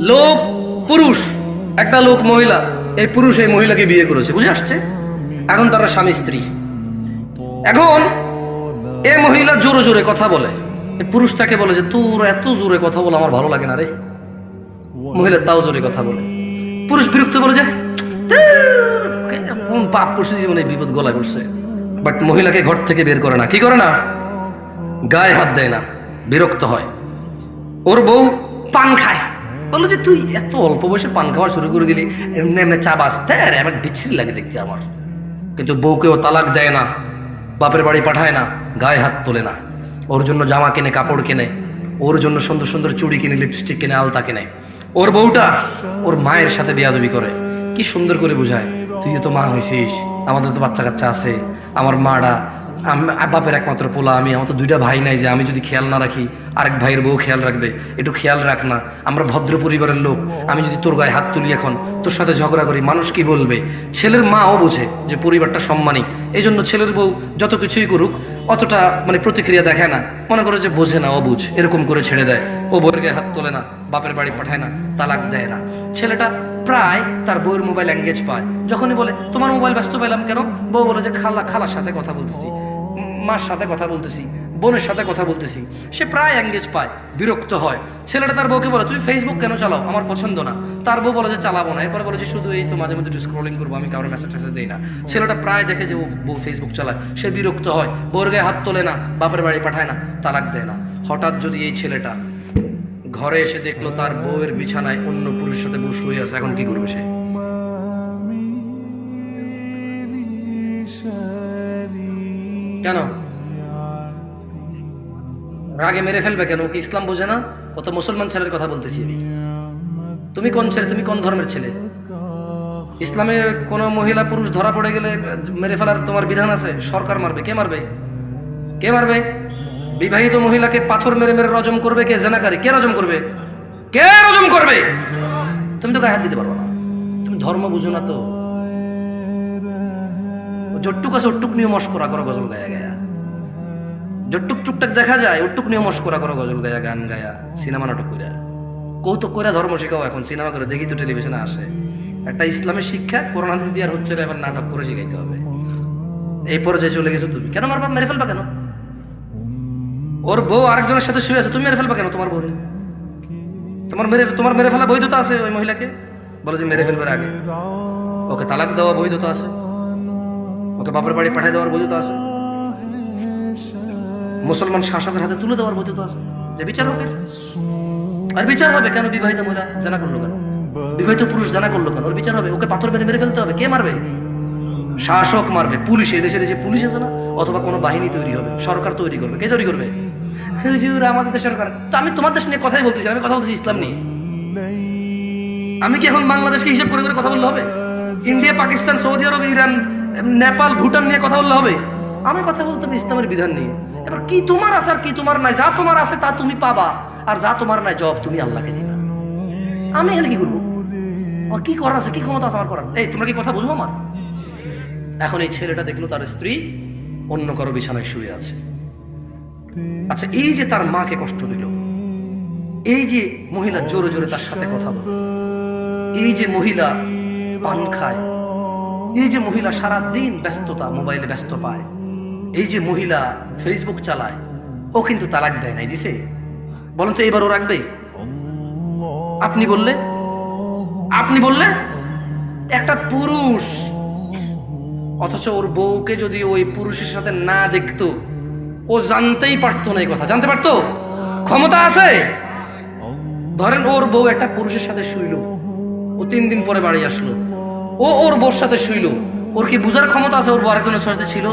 লোক পুরুষ, একটা লোক মহিলা, এই পুরুষ এই মহিলাকে বিয়ে করেছে, বুঝে আসছে? এখন তারা স্বামী স্ত্রী। এখন এই মহিলা জোরে জোরে কথা বলে, এই পুরুষ তাকে বলে যে তোর এত জোরে কথা বলে আমার ভালো লাগে না রে। মহিলা তাও জোরে কথা বলে, পুরুষ বিরক্ত বলে যে কোন পাপ করছে জীবনে, বিপদ গলায় পড়ছে। বাট মহিলাকে ঘর থেকে বের করে না, কি করে না, গায়ে হাত দেয় না, বিরক্ত হয়। ওর বউ পান খায়, বললো যে তুই এত অল্প বয়সে পান খাওয়া শুরু করে দিলি, এমনি এমনি চা বাঁচতে আমার বিচ্ছিরি লাগে দেখতে আমার। কিন্তু বউকেও তালাক দেয় না, বাপের বাড়ি পাঠায় না, গায়ে হাত তোলে না, ওর জন্য জামা কিনে, কাপড় কিনে, ওর জন্য সুন্দর সুন্দর চুড়ি কিনে, লিপস্টিক কিনে, আলতা কিনে। ওর বউটা ওর মায়ের সাথে বেয়াদবি করে, কি সুন্দর করে বোঝায়, তুই তো মা হয়েছিস, আমাদের তো বাচ্চা কাচ্চা আছে, আমার মাটা বাপের একমাত্র পোলা আমি, আমার তো দুইটা ভাই নাই যে আমি যদি খেয়াল না রাখি আরেক ভাইয়ের বউ খেয়াল রাখবে, একটু খেয়াল রাখ না, আমরা ভদ্র পরিবারের লোক, আমি যদি তোর গায়ে হাত তুলি এখন, তোর সাথে ঝগড়া করি, মানুষ কি বলবে। ছেলের মাও বোঝে যে পরিবারটা সম্মানী, এই জন্য ছেলের বউ যত কিছুই করুক অতটা মানে প্রতিক্রিয়া দেখায় না, মনে করে যে বোঝে না, অবুঝ, এরকম করে ছেড়ে দেয়। ও বউয়ের গায়ে হাত তোলে না, বাপের বাড়ি পাঠায় না, তালাক দেয় না। ছেলেটা প্রায় তার বউয়ের মোবাইল এঙ্গেজ পায়, যখনই বলে তোমার মোবাইল ব্যস্ত পেলাম কেন, বউ বলে যে খালার সাথে কথা বলতেছি, মার সাথে কথা বলতেছি, বোনের সাথে কথা বলতেছি। সে প্রায় এঙ্গেজ পায়, বিরক্ত হয়। ছেলেটা তার বউকে বলে তুমি ফেসবুক কেন চালাও, আমার পছন্দ না। তার বউ বলে যে চালাবো না, এরপরে বলে যে শুধু এই তো মাঝে মধ্যে একটু স্ক্রলিং করবো, আমি কারোর মেসেজ টেসেজ দিই না। ছেলেটা প্রায় দেখে যে ও বউ ফেসবুক চালায়, সে বিরক্ত হয়, বউর গায়ে হাত তোলে না, বাপের বাড়ি পাঠায় না, তালাক দেয় না। হঠাৎ যদি এই ছেলেটা ঘরে এসে দেখলো তার বউয়ের বিছানায় অন্য পুরুষের সাথে বউ শুয়ে আছে, এখন কি করবে সে? কেন রাগে মেরে ফেলবে কেন? কি ইসলাম বোঝে না? ও তো মুসলমান ছেলের কথা বলতেছি আমি। তুমি কোন ছেলে, তুমি কোন ধর্মের ছেলে? ইসলামে কোন মহিলা পুরুষ ধরা পড়ে গেলে মেরে ফেলার তোমার বিধান আছে? সরকার মারবে? কে মারবে? কে মারবে? বিবাহিত মহিলাকে পাথর মেরে মেরে রজম করবে কে? জেনাকারী কে রজম করবে? কে রজম করবে? তুমি তো গায়ে হাত দিতে পারবো না, তুমি ধর্ম বুঝো না তো। যটুক আছে ওটুক নিয়ে মস্করা করো, গজল গায়া গায়া, যটুক টুকটাক দেখা যায় ওটুক নিয়ে মস্করা করো, গজল গায়া, গান গায়া, সিনেমা নাটক করে, কৌতুক করে ধর্ম শিখাও। এখন সিনেমা করে দেখি তো টেলিভিশনে আসে, একটা ইসলামের শিক্ষা কোরআন হাদিস দিয়ে আর হচ্ছে না, এবার নাটক করে শিখাইতে হবে। এই পর্যায়ে চলে গেছো তুমি। কেন মারবা? মেরে ফেলবা কেন? ওর বউ আরেকজনের সাথে শুয়ে আছে, তুমি মেরে ফেলবা কেন তোমার বউ? তোমার মেরে ফেলা বৈধতা আছে ওই মহিলাকে? বলে যে মেরে ফেলবার আগে ওকে তালাক দেওয়া বৈধতা আছে, ওকে বাপের বাড়ি পাঠিয়ে দেওয়ার বৈধতা আছে, মুসলমান শাসকের হাতে তুলে দেওয়ার বৈধতা আছে, যে বিচার হোক। আর বিচার হবে কেন? বিবাহিত মহিলা জানা করলো কেন? বিবাহিত পুরুষ জানা করলো কেন? ওর বিচার হবে, ওকে পাথর মেরে মেরে ফেলতে হবে। কে মারবে? শাসক মারবে, পুলিশ। এই দেশের যে পুলিশ আছে না, অথবা কোনো বাহিনী তৈরি হবে, সরকার তৈরি করবে। কে তৈরি করবে? হুজুর আমাদের দেশের সরকার। তো আমি তোমার দেশ নিয়ে কথাই বলতেছি, আমি কথা বলতেছি ইসলাম নিয়ে। আমি কি এখন বাংলাদেশকে হিসাব করে করে কথা বললে হবে? ইন্ডিয়া, পাকিস্তান, সৌদি আরব, ইরান, নেপাল, ভুটান নিয়ে কথা বললে হবে? আমি কথা বলতাম ইসলামের বিধান নিয়ে। এবার কি তোমার আছে আর কি তোমার নাই? যা তোমার আছে তা তুমি পাবা, আর যা তোমার নাই জবাব তুমি আল্লাহকে দিবা। আমি এখানে কি করবো? কি করার আছে, কি ক্ষমতা আছে আমার করার? এই তোমরা কি কথা বুঝো আমার? এখন এই ছেলেটা দেখলো তার স্ত্রী অন্য কারো বিছানায় শুয়ে আছে। আচ্ছা, এই যে তার মাকে কষ্ট দিল, এই যে মহিলা জোরে জোরে তার সাথে কথা বলে, এই যে মহিলা পান খায়, এই যে মহিলা সারা দিন ব্যস্ততা, মোবাইলে ব্যস্ত পায়, এই যে মহিলা ফেসবুক চালায়, ও কিন্তু তালাক দেয় নাই, দিছে? বলেন তো এবার ও রাখবে? আপনি বললে একটা পুরুষ, অথচ ওর বউকে যদি ওই পুরুষের সাথে না দেখতো, ও জানতেই পারতো না। এই কথা জানতে পারতো? ক্ষমতা আছে। ধরেন ওর বউ একটা পুরুষের সাথে শুইল, ও 3 দিন পরে বাড়ি আসলো, ও ওর বউর সাথে শুইল, ওর কি বুঝার ক্ষমতা আছে ওর বউ আরেকজনের সাথে ছিল?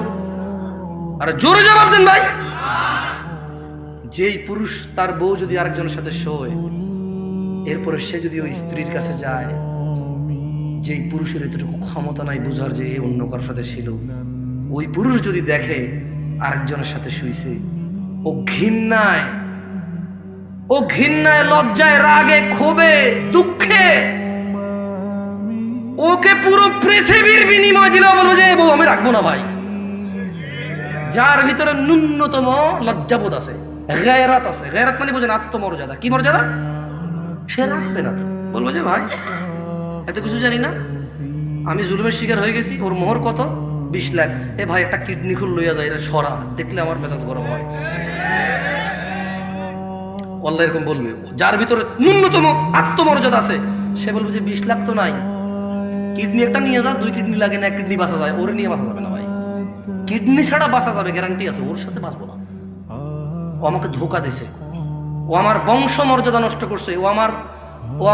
আরে জোরে জবাব দেন ভাই। যেই পুরুষ তার বউ যদি আরেকজনের সাথে শোয়, এরপরে সে যদি ওই স্ত্রীর কাছে যায়, যেই পুরুষের এতটুকু ক্ষমতা নাই বুঝার যে অন্য কারোর সাথে ছিল, ওই পুরুষ যদি দেখে আরেকজনের সাথে শুইছে, ও ঘৃণায়, লজ্জায়, রাগে, ক্ষোভে, দুঃখে ওকে পুরো পৃথিবীর বিনিময় দিলেও বলবো যে বউ আমি রাখবো না ভাই। যার ভিতরে ন্যূনতম লজ্জাবোধ আছে, গায়রাত আছে, গায়রাত মানে বোঝেন আত্মমর্যাদা। কি মর্যাদা? সে রাখবে না। বলবো যে ভাই এত কিছু জানি না, আমি জুলুমের শিকার হয়ে গেছি, ওর মোহর কত 20 লাখ, এ ভাই একটা কিডনি খুল লইয়া যায়, এটা সরা, দেখলে আমার মেজাজ গরম হয়। আল্লাহ এরকম বলবে, যার ভিতরে ন্যূনতম আত্মমর্যাদা আছে সে বলবে যে 20 লাখ তো নাই, কিডনি একটা নিয়ে যা, 2 কিডনি লাগে না, 1 কিডনি বাঁচা যায়, ওরে নিয়ে বাঁচা যাবে না ভাই, কিডনি ছাড়া বাঁচা যাবে গ্যারান্টি আছে, ওর সাথে বাঁচবো না। ও আমাকে ধোকা দিছে, ও আমার বংশ মর্যাদা নষ্ট করছে, ও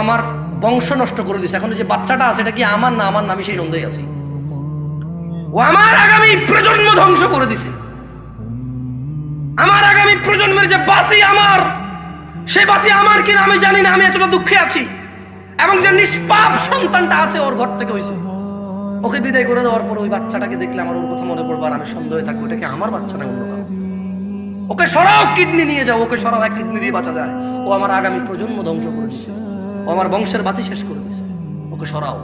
আমার বংশ নষ্ট করে দিছে। এখন যে বাচ্চাটা আছে এটা কি আমার না আমার না, আমি সেই সন্দেহে আছি। ও আমার আগামী প্রজন্ম ধ্বংস করে দিছে, আমার আগামী প্রজন্মের যে বাতি আমার, সেই বাতি আমার কিনা আমি জানি না, আমি এতটা দুঃখে আছি। এবং যে নিষ্পাপ সন্তানটা আছে ওর ঘর থেকে হয়েছে, ওকে বিদায় করে দেওয়ার পর ওই বাচ্চাটাকে দেখলে আমার ওর কথা মনে পড়বে, আর আমি সন্দেহে থাকবো এটা কি আমার বাচ্চা না অন্য কারো। ওকে সরাও, কিডনি নিয়ে যাও, ওকে সরাও, 1 কিডনি দিয়ে বাঁচা যায়। ও আমার আগামী প্রজন্ম ধ্বংস করে দিচ্ছে, ও আমার বংশের বাতি শেষ করে দিচ্ছে, ওকে সরাও।